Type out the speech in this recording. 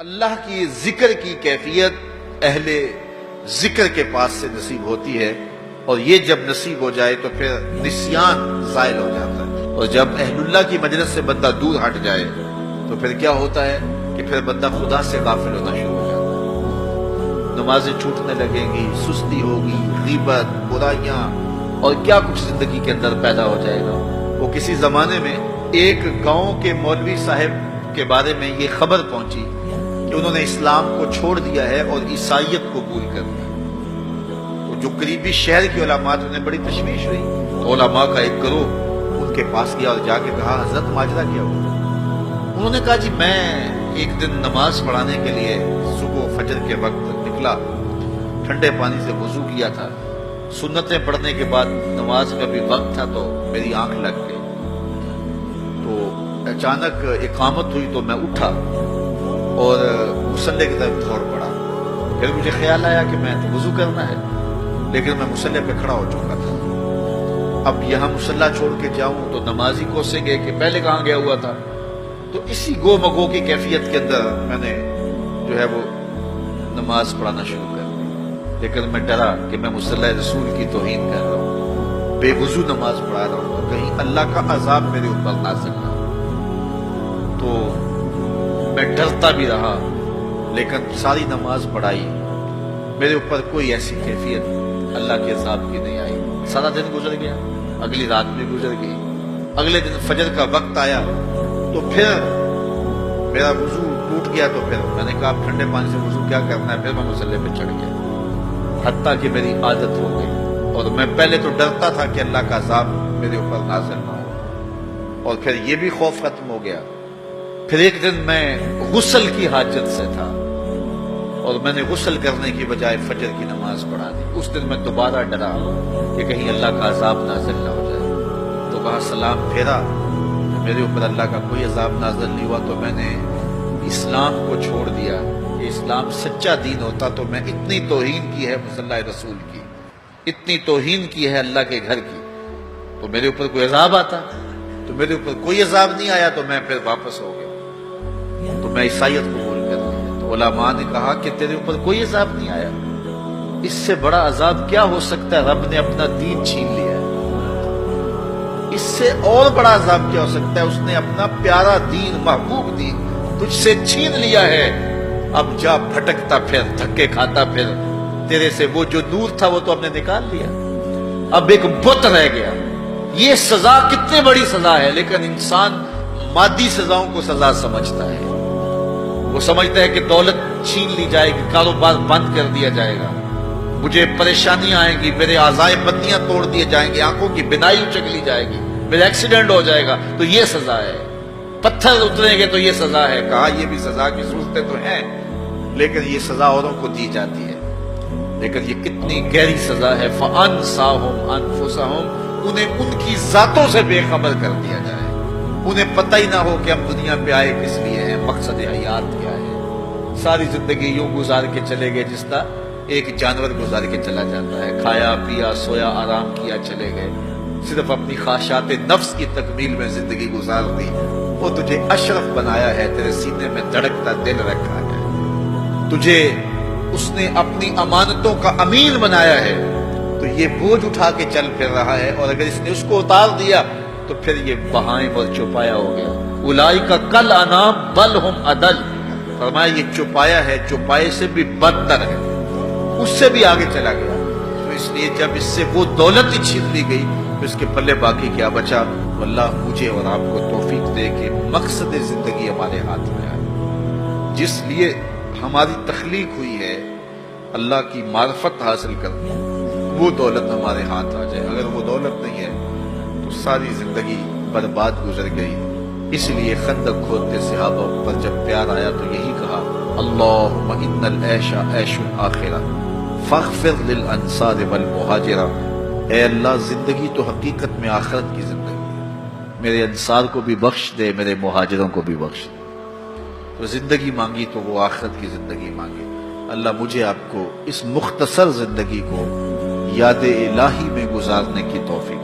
اللہ کی ذکر کی کیفیت اہل ذکر کے پاس سے نصیب ہوتی ہے، اور یہ جب نصیب ہو جائے تو پھر نسیان زائل ہو جاتا ہے۔ اور جب اہل اللہ کی مجلس سے بندہ دور ہٹ جائے تو پھر کیا ہوتا ہے کہ پھر بندہ خدا سے غافل ہونا شروع ہو جاتا ہے۔ نمازیں چھوٹنے لگیں گی، سستی ہوگی، غیبت، برائیاں اور کیا کچھ زندگی کے اندر پیدا ہو جائے گا۔ وہ کسی زمانے میں ایک گاؤں کے مولوی صاحب کے بارے میں یہ خبر پہنچی کہ انہوں نے اسلام کو چھوڑ دیا ہے اور عیسائیت کو قبول کر لیا۔ تو جو قریبی شہر کے علماء تھے، انہیں بڑی تشویش ہوئی، تو علماء کا ایک گروہ ان کے پاس گیا اور جا کے کہا، حضرت ماجرا کیا ہوا؟ انہوں نے کہا، جی میں ایک دن نماز پڑھانے کے لیے صبح فجر کے وقت نکلا، ٹھنڈے پانی سے وضو کیا تھا، سنتیں پڑھنے کے بعد نماز کا بھی وقت تھا تو میری آنکھ لگ گئی، تو اچانک اقامت ہوئی تو میں اٹھا اور مصلی کی طرف دوڑ پڑا۔ پھر مجھے خیال آیا کہ میں تو وضو کرنا ہے، لیکن میں مصلی پہ کھڑا ہو چکا تھا۔ اب یہاں مصلی چھوڑ کے جاؤں تو نمازی کوسیں گے کہ پہلے کہاں گیا ہوا تھا۔ تو اسی گو مگو کی کیفیت کے اندر میں نے جو ہے وہ نماز پڑھانا شروع کر دی، لیکن میں ڈرا کہ میں مصلی رسول کی توہین کر رہا ہوں، بے وضو نماز پڑھا رہا ہوں، کہیں اللہ کا عذاب میرے اوپر نازل نہ ہو۔ تو میں ڈرتا بھی رہا، لیکن ساری نماز پڑھائی، میرے اوپر کوئی ایسی کیفیت اللہ کے عذاب کی نہیں آئی۔ سارا دن گزر گیا، اگلی رات بھی گزر گئی، اگلے دن فجر کا وقت آیا تو پھر میرا وضو ٹوٹ گیا، تو پھر میں نے کہا اب ٹھنڈے پانی سے وضو کیا کرنا ہے، پھر میں مصلی پہ چڑھ گیا، حتیٰ کہ میری عادت ہو گئی۔ اور میں پہلے تو ڈرتا تھا کہ اللہ کا عذاب میرے اوپر نازل نہ ہو، اور پھر یہ بھی خوف ختم ہو گیا۔ پھر ایک دن میں غسل کی حاجت سے تھا اور میں نے غسل کرنے کی بجائے فجر کی نماز پڑھا دی۔ اس دن میں دوبارہ ڈرا کہ کہیں اللہ کا عذاب نازل نہ ہو جائے، تو کہا سلام پھیرا، میرے اوپر اللہ کا کوئی عذاب نازل نہیں ہوا۔ تو میں نے اسلام کو چھوڑ دیا کہ اسلام سچا دین ہوتا تو میں اتنی توہین کی ہے مصلی رسول کی، اتنی توہین کی ہے اللہ کے گھر کی، تو میرے اوپر کوئی عذاب آتا، تو میرے اوپر کوئی عذاب نہیں آیا تو میں پھر واپس ہو گیا، تو میں عیسائیت قبول کر لیا۔ تو علماء نے کہا کہ تیرے اوپر کوئی عذاب نہیں آیا، اس سے بڑا عذاب کیا ہو سکتا ہے؟ رب نے اپنا دین چھین لیا ہے۔ اس سے اور بڑا عذاب کیا ہو سکتا ہے؟ اس نے اپنا پیارا دین، محبوب دین تجھ سے چھین لیا ہے۔ اب جا بھٹکتا پھر، دھکے کھاتا پھر، تیرے سے وہ جو نور تھا وہ تو ہم نے نکال لیا، اب ایک بت رہ گیا۔ یہ سزا کتنی بڑی سزا ہے، لیکن انسان مادی سزاؤں کو سزا سمجھتا ہے۔ وہ سمجھتا ہے کہ دولت چھین لی جائے گی، کاروبار بند کر دیا جائے گا، مجھے پریشانیاں آئیں گی، میرے اعضائے بدنیاں توڑ دیے جائیں گے، آنکھوں کی بینائی اچک لی جائے گی، میرا ایکسیڈنٹ ہو جائے گا، تو یہ سزا ہے۔ پتھر اتریں گے تو یہ سزا ہے۔ کہا یہ بھی سزا کی صورتیں تو ہیں، لیکن یہ سزا اوروں کو دی جاتی ہے، لیکن یہ کتنی گہری سزا ہے۔ فَأَنْسَاهُمْ أَنفُسَهُمْ، انہیں ان کی ذاتوں سے بے خبر کر دیا جائے، انہیں پتہ ہی نہ ہو کہ ہم دنیا پہ آئے کس لیے ہیں، مقصد حیات کیا ہے۔ ساری زندگی یوں گزار کے چلے گئے جس طرح ایک جانور گزار کے چلا جاتا ہے، کھایا پیا سویا آرام کیا چلے گئے، صرف اپنی خواہشات نفس کی تکمیل میں زندگی گزار دی۔ وہ تجھے اشرف بنایا ہے، تیرے سینے میں دھڑکتا دل رکھا ہے، تجھے اس نے اپنی امانتوں کا امین بنایا ہے، تو یہ بوجھ اٹھا کے چل پھر رہا ہے، اور اگر اس نے اس کو اتار دیا تو پھر یہ بہائم اور چوپایا ہو گیا۔ اولئک کالانعام بل ہم اضل، فرمایا یہ چوپایا ہے، چوپائے سے بھی بدتر ہے، اس سے بھی آگے چلا گیا۔ تو اس لیے جب اس سے وہ دولت ہی چھین لی گئی تو اس کے پلے باقی کیا بچا؟ اللہ مجھے اور آپ کو توفیق دے کہ مقصد زندگی ہمارے ہاتھ میں آئے، جس لیے ہماری تخلیق ہوئی ہے، اللہ کی معرفت حاصل کرنی، وہ دولت ہمارے ہاتھ آ جائے۔ اگر وہ دولت نہیں ہے تو ساری زندگی برباد گزر گئی۔ اس لیے خندق کھودتے صحابہ پر جب پیار آیا تو یہی کہا، اللہم ان العیش عیش الآخرہ فاغفر للانصار والمہاجرہ، اے اللہ زندگی تو حقیقت میں آخرت کی زندگی ہے، میرے انصار کو بھی بخش دے، میرے مہاجروں کو بھی بخش دے۔ تو زندگی مانگی تو وہ آخرت کی زندگی مانگی۔ اللہ مجھے آپ کو اس مختصر زندگی کو یاد الہی میں گزارنے کی توفیق